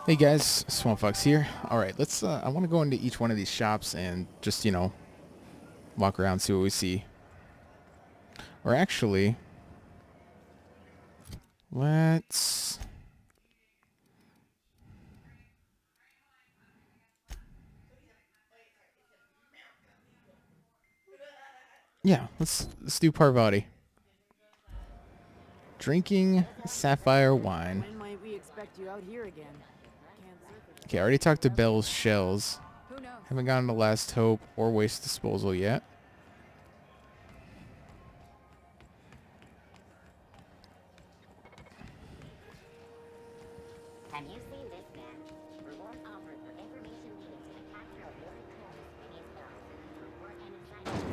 Hey guys, Swamp Fox here. All right, let's. I want to go into each one of these shops and just walk around, see what we see. Or actually, let's. Yeah, let's do Parvati. Drinking Sapphire wine. When might we expect you out here again? Can't surface. Okay, I already talked to Bell's Shells. Who knows? Haven't gotten to Last Hope or Waste Disposal yet. Have you seen this man? Reward offered for information needed to the capture of your colonist and his boss. Report any sign.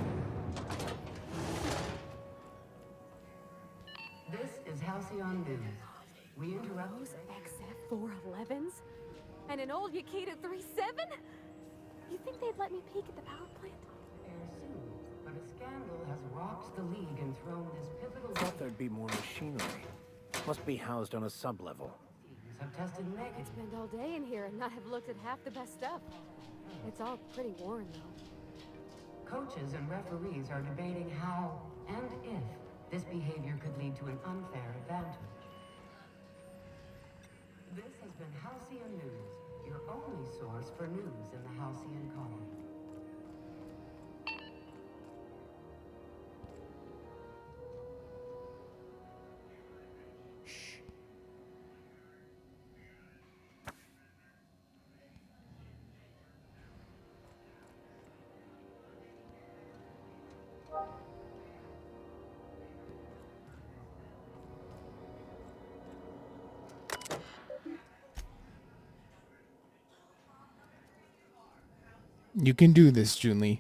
This is Halcyon News. We interrupt. Those XF411s? And an old Yakita 37? You think they'd let me peek at the power plant? Air soon, but a scandal has rocked the League and thrown this pivotal. Thought there'd be more machinery. Must be housed on a sublevel. Teams have tested negative. Spend all day in here and not have looked at half the best stuff. It's all pretty worn, though. Coaches and referees are debating how and if this behavior could lead to an unfair advantage. This has been Halcyon News, your only source for news in the Halcyon colony. You can do this, Junli.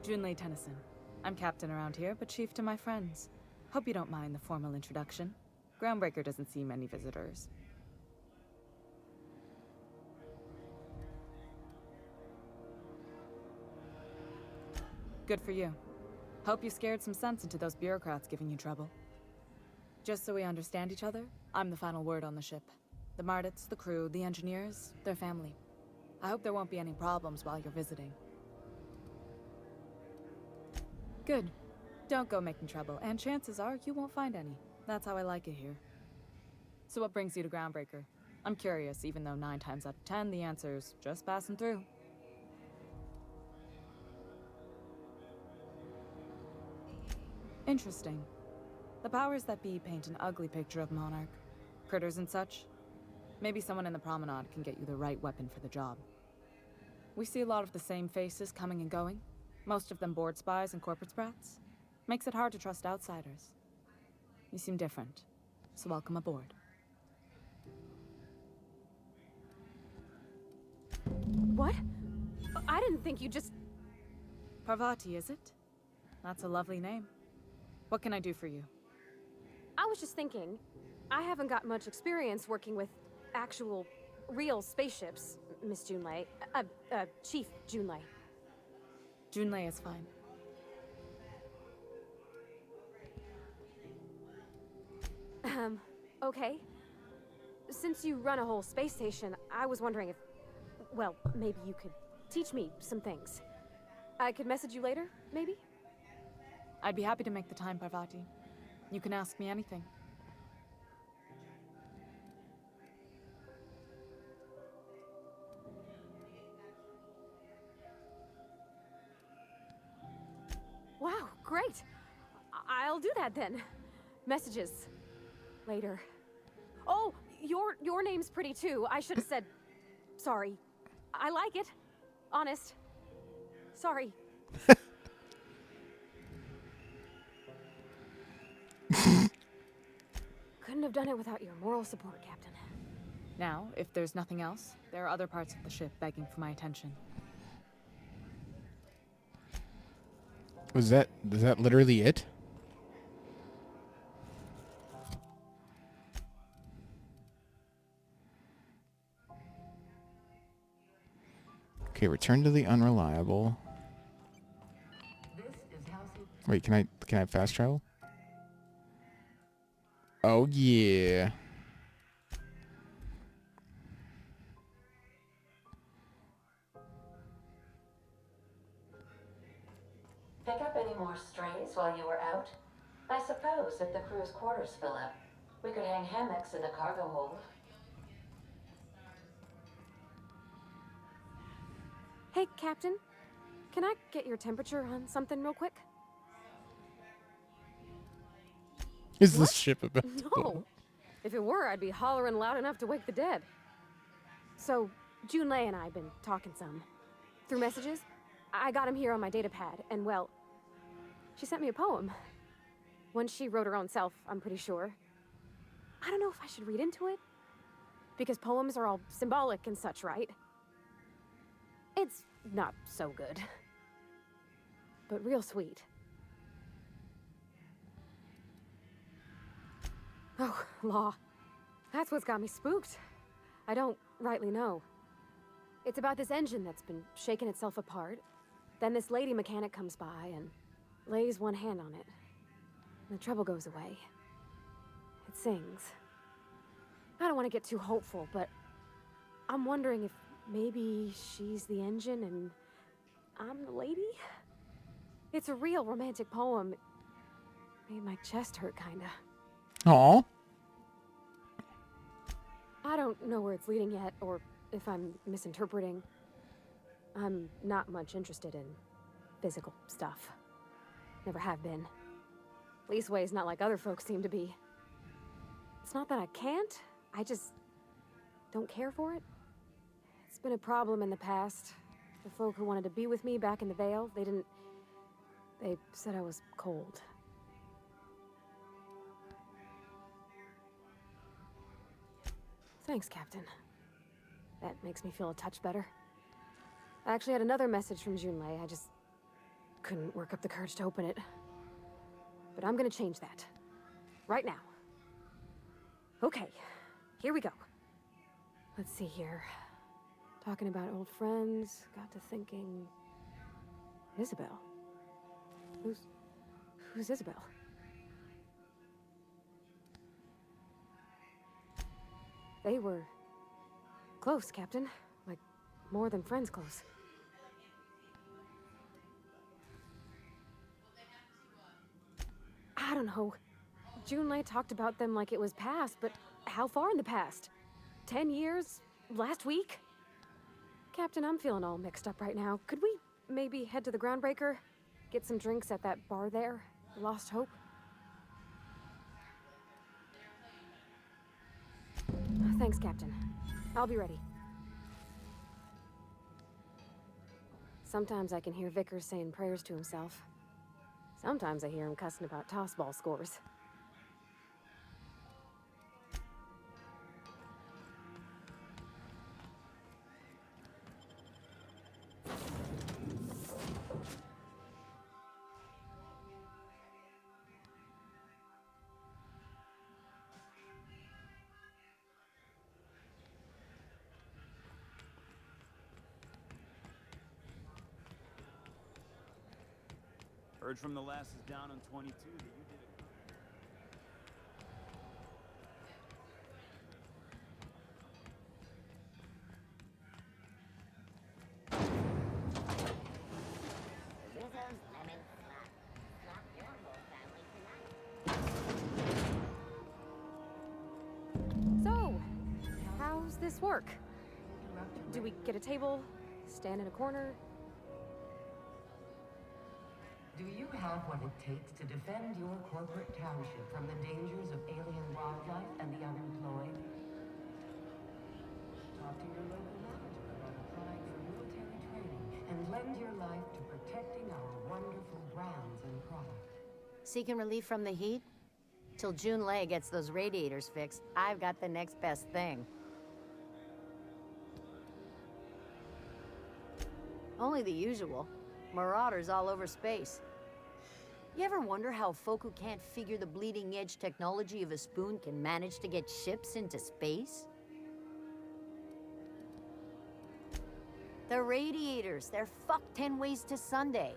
Junlei Tennyson. I'm captain around here, but chief to my friends. Hope you don't mind the formal introduction. Groundbreaker doesn't see many visitors. Good for you. Hope you scared some sense into those bureaucrats giving you trouble. Just so we understand each other, I'm the final word on the ship. The Mardits, the crew, the engineers, their family. I hope there won't be any problems while you're visiting. Good. Don't go making trouble, and chances are you won't find any. That's how I like it here. So what brings you to Groundbreaker? I'm curious, even though 9 times out of 10 the answer's just passing through. Interesting. The powers that be paint an ugly picture of Monarch. Critters and such. Maybe someone in the promenade can get you the right weapon for the job. We see a lot of the same faces coming and going. Most of them board spies and corporate sprats. Makes it hard to trust outsiders. You seem different, so welcome aboard. What? I didn't think you just... Parvati, is it? That's a lovely name. What can I do for you? I was just thinking, I haven't got much experience working with actual, real spaceships, Miss Junlei. Chief Junlei. Junlei is fine. Okay. Since you run a whole space station, I was wondering if, well, maybe you could teach me some things. I could message you later, maybe? I'd be happy to make the time, Parvati. You can ask me anything. Wow, great! I'll do that then. Messages. Later. Oh, your name's pretty too. I should have said sorry. I like it. Honest. Sorry. Couldn't have done it without your moral support, Captain. Now, if there's nothing else, there are other parts of the ship begging for my attention. Is that literally it? Okay, return to the unreliable. This is Halcyon. Wait, can I fast travel? Oh yeah. Pick up any more strays while you were out? I suppose if the crew's quarters fill up, we could hang hammocks in the cargo hold. Hey, Captain. Can I get your temperature on something real quick? Is this ship about to blow? No. If it were, I'd be hollering loud enough to wake the dead. So, Junlei and I have been talking some. Through messages. I got him here on my data pad, and well, she sent me a poem. One she wrote her own self, I'm pretty sure. I don't know if I should read into it. Because poems are all symbolic and such, right? It's not so good. But real sweet. Oh, law. That's what's got me spooked. I don't rightly know. It's about this engine that's been shaking itself apart. Then this lady mechanic comes by and lays one hand on it. And the trouble goes away. It sings. I don't want to get too hopeful, but I'm wondering if maybe she's the engine and I'm the lady? It's a real romantic poem. Made my chest hurt, kinda. Aw. I don't know where it's leading yet, or if I'm misinterpreting. I'm not much interested in physical stuff. Never have been. Leastways, not like other folks seem to be. It's not that I can't, I just don't care for it. It's been a problem in the past. The folk who wanted to be with me back in the Vale, they said I was cold. Thanks, Captain. That makes me feel a touch better. I actually had another message from Junlei. I just couldn't work up the courage to open it. But I'm gonna change that. Right now. Okay, here we go. Let's see here. Talking about old friends, got to thinking... Isabel? Who's Isabel? They were close, Captain. Like, more than friends close. I don't know. Junlei talked about them like it was past, but how far in the past? 10 years? Last week? Captain, I'm feeling all mixed up right now. Could we maybe head to the Groundbreaker? Get some drinks at that bar there? Lost Hope? Thanks, Captain. I'll be ready. Sometimes I can hear Vickers saying prayers to himself. Sometimes I hear him cussing about tossball scores. Heard from the lasses down on 22 that you did it. Lizzo's lemon slap. Slap your whole family tonight. So, how's this work? Do we get a table? Stand in a corner? Do you have what it takes to defend your corporate township from the dangers of alien wildlife and the unemployed? Talk to your local manager about applying for military training and lend your life to protecting our wonderful brands and products. Seeking relief from the heat? Till June Lay gets those radiators fixed, I've got the next best thing. Only the usual. Marauders all over space. You ever wonder how folk who can't figure the bleeding edge technology of a spoon can manage to get ships into space? The radiators, they're fucked 10 ways to Sunday.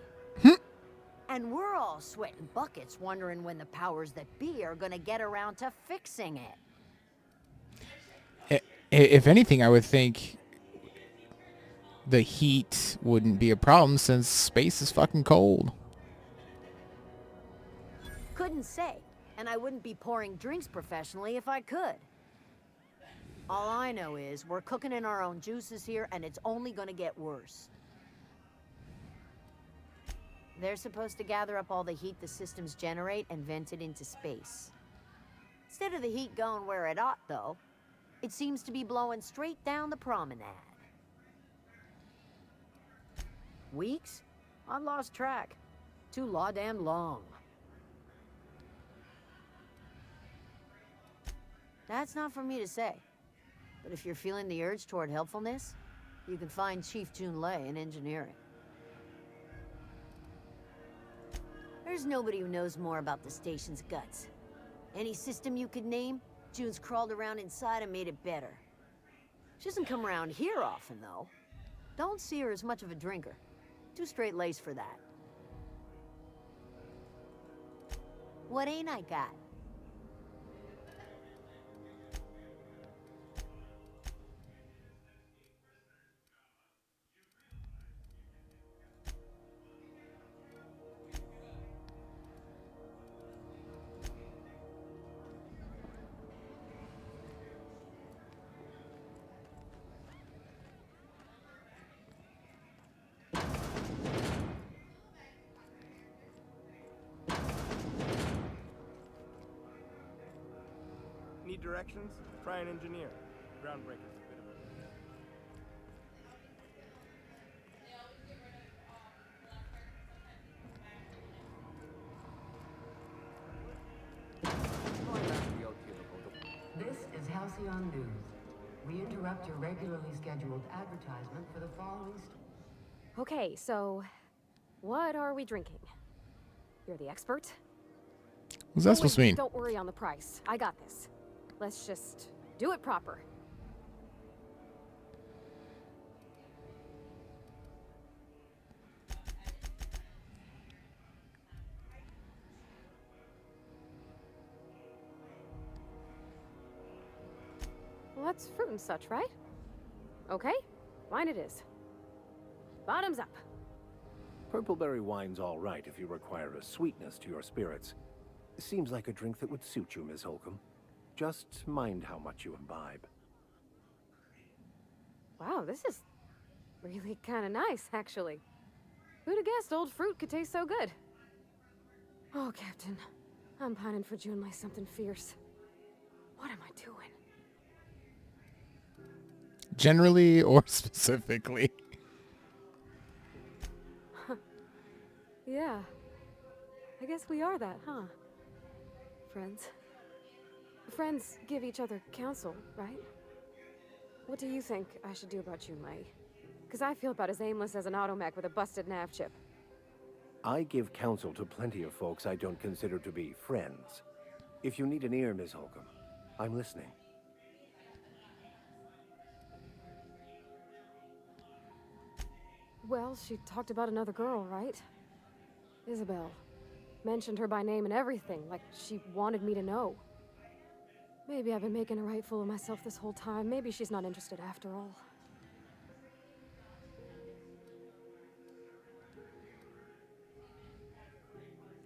And we're all sweating buckets wondering when the powers that be are gonna get around to fixing it. If anything, I would think the heat wouldn't be a problem since space is fucking cold. Couldn't say, and I wouldn't be pouring drinks professionally if I could. All I know is we're cooking in our own juices here, and it's only gonna get worse. They're supposed to gather up all the heat the systems generate and vent it into space. Instead of the heat going where it ought, though, it seems to be blowing straight down the promenade. Weeks? I lost track. Too law-damn long. That's not for me to say. But if you're feeling the urge toward helpfulness, you can find Chief Jun Lei in engineering. There's nobody who knows more about the station's guts. Any system you could name, June's crawled around inside and made it better. She doesn't come around here often, though. Don't see her as much of a drinker. Too straight-laced for that. What ain't I got? Need directions? Try an engineer. Groundbreaker's a bit of a... This is Halcyon News. We interrupt your regularly scheduled advertisement for the following... Okay, so what are we drinking? You're the expert? What's that supposed to mean? Don't worry on the price. I got this. Let's just do it proper. Well, that's fruit and such, right? Okay, wine it is. Bottoms up. Purpleberry wine's all right if you require a sweetness to your spirits. Seems like a drink that would suit you, Miss Holcomb. Just mind how much you imbibe. Wow, this is really kind of nice, actually. Who'd have guessed old fruit could taste so good? Oh, Captain, I'm pining for June like something fierce. What am I doing? Generally or specifically? Yeah. I guess we are that, huh? Friends. Friends give each other counsel, right? What do you think I should do about Jun Lei? Because I feel about as aimless as an automech with a busted nav chip. I give counsel to plenty of folks I don't consider to be friends. If you need an ear, Miss Holcomb, I'm listening. Well, she talked about another girl, right? Isabel. Mentioned her by name and everything, like she wanted me to know. Maybe I've been making a right fool of myself this whole time. Maybe she's not interested after all.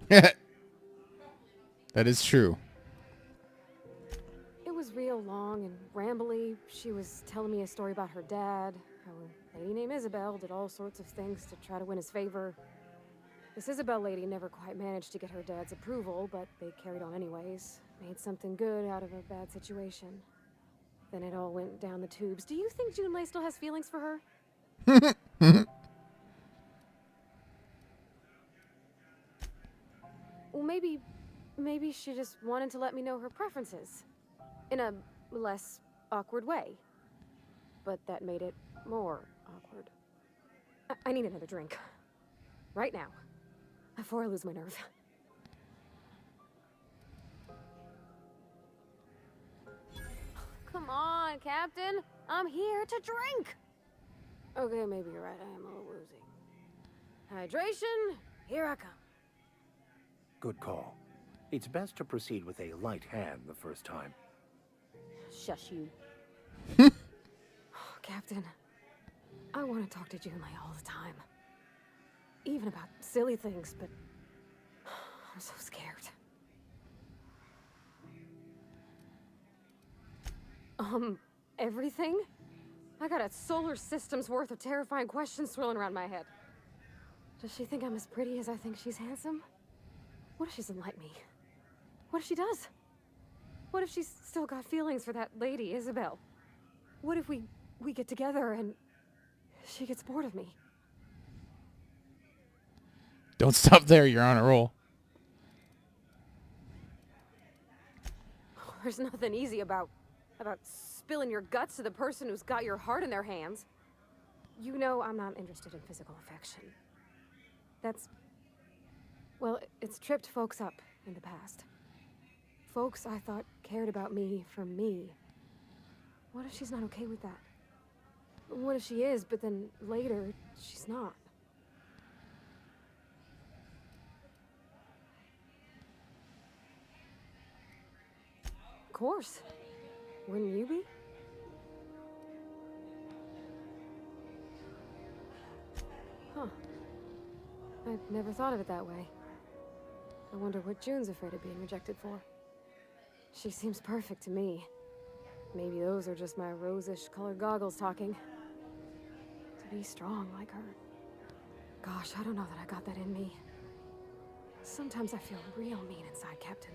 That is true. It was real long and rambly. She was telling me a story about her dad, how a lady named Isabel did all sorts of things to try to win his favor. This Isabel lady never quite managed to get her dad's approval, but they carried on anyways. Made something good out of a bad situation. Then it all went down the tubes. Do you think Junlei still has feelings for her? Well, maybe she just wanted to let me know her preferences. In a less awkward way. But that made it more awkward. I need another drink. Right now. Before I lose my nerve. Come on, Captain. I'm here to drink. Okay, maybe you're right. I am a little woozy. Hydration, here I come. Good call. It's best to proceed with a light hand the first time. Shush you. Captain, I want to talk to Junlei all the time. Even about silly things, but I'm so scared. Everything? I got a solar system's worth of terrifying questions swirling around my head. Does she think I'm as pretty as I think she's handsome? What if she doesn't like me? What if she does? What if she's still got feelings for that lady, Isabel? What if we get together and she gets bored of me? Don't stop there. You're on a roll. There's nothing easy about spilling your guts to the person who's got your heart in their hands. You know I'm not interested in physical affection. Well, it's tripped folks up in the past. Folks I thought cared about me for me. What if she's not okay with that? What if she is, but then later, she's not? Of course. Wouldn't you be? Huh. I'd never thought of it that way. I wonder what June's afraid of being rejected for. She seems perfect to me. Maybe those are just my rosish colored goggles talking. To be strong like her. Gosh, I don't know that I got that in me. Sometimes I feel real mean inside, Captain.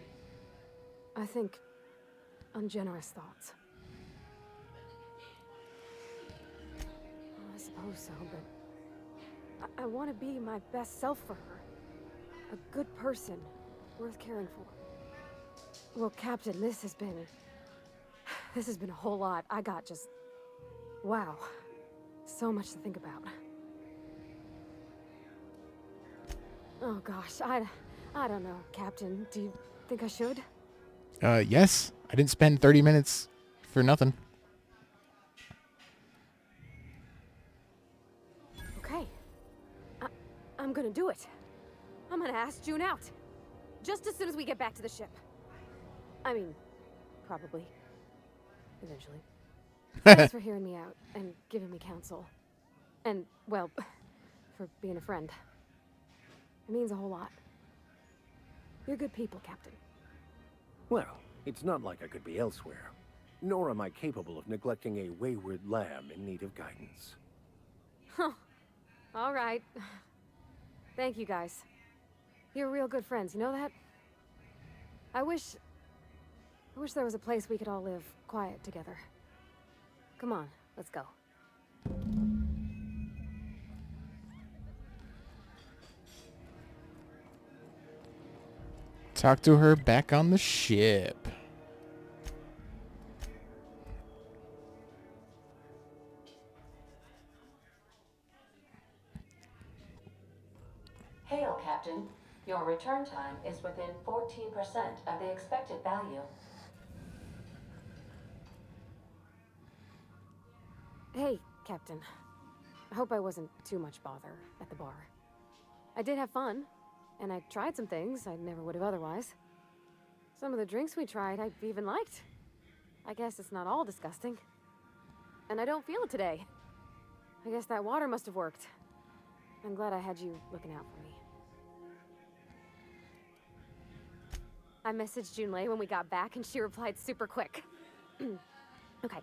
I think ungenerous thoughts. Well, I suppose so, but I want to be my best self for her. A good person, worth caring for. Well, Captain, this has been a whole lot. I got just... wow. So much to think about. Oh gosh, I don't know, Captain. Do you think I should? Yes. I didn't spend 30 minutes for nothing. Okay. I'm gonna do it. I'm gonna ask June out. Just as soon as we get back to the ship. I mean, probably. Eventually. Thanks for hearing me out and giving me counsel. And, well, for being a friend. It means a whole lot. You're good people, Captain. Well, it's not like I could be elsewhere. Nor am I capable of neglecting a wayward lamb in need of guidance. Huh. All right. Thank you, guys. You're real good friends, you know that? I wish there was a place we could all live quiet together. Come on, let's go. Talk to her back on the ship. Hail, Captain. Your return time is within 14% of the expected value. Hey, Captain. I hope I wasn't too much bother at the bar. I did have fun. And I tried some things I never would have otherwise. Some of the drinks we tried I even liked. I guess it's not all disgusting. And I don't feel it today. I guess that water must have worked. I'm glad I had you looking out for me. I messaged Junlei when we got back and she replied super quick. Okay.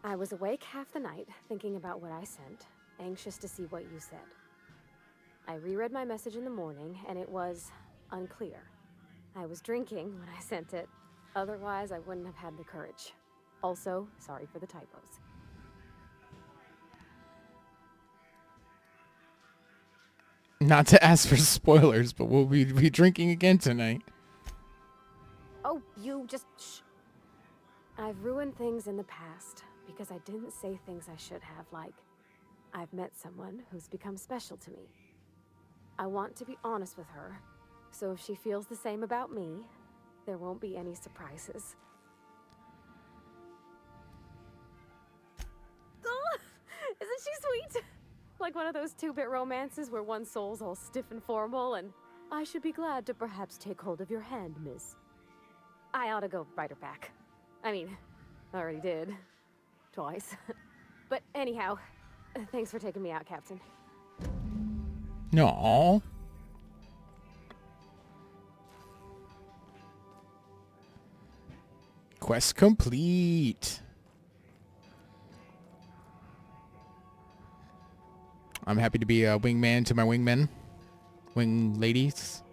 I was awake half the night, thinking about what I sent, anxious to see what you said. I reread my message in the morning, and it was unclear. I was drinking when I sent it. Otherwise, I wouldn't have had the courage. Also, sorry for the typos. Not to ask for spoilers, but we'll be drinking again tonight. Oh, you just shh. I've ruined things in the past because I didn't say things I should have, like, I've met someone who's become special to me. I want to be honest with her, so if she feels the same about me, there won't be any surprises. Oh, isn't she sweet? Like one of those 2-bit romances where one soul's all stiff and formal and, I should be glad to perhaps take hold of your hand, miss. I ought to go write her back. I mean, I already did. Twice. But anyhow, thanks for taking me out, Captain. No. Quest complete. I'm happy to be a wingman to my wingmen. Wing ladies.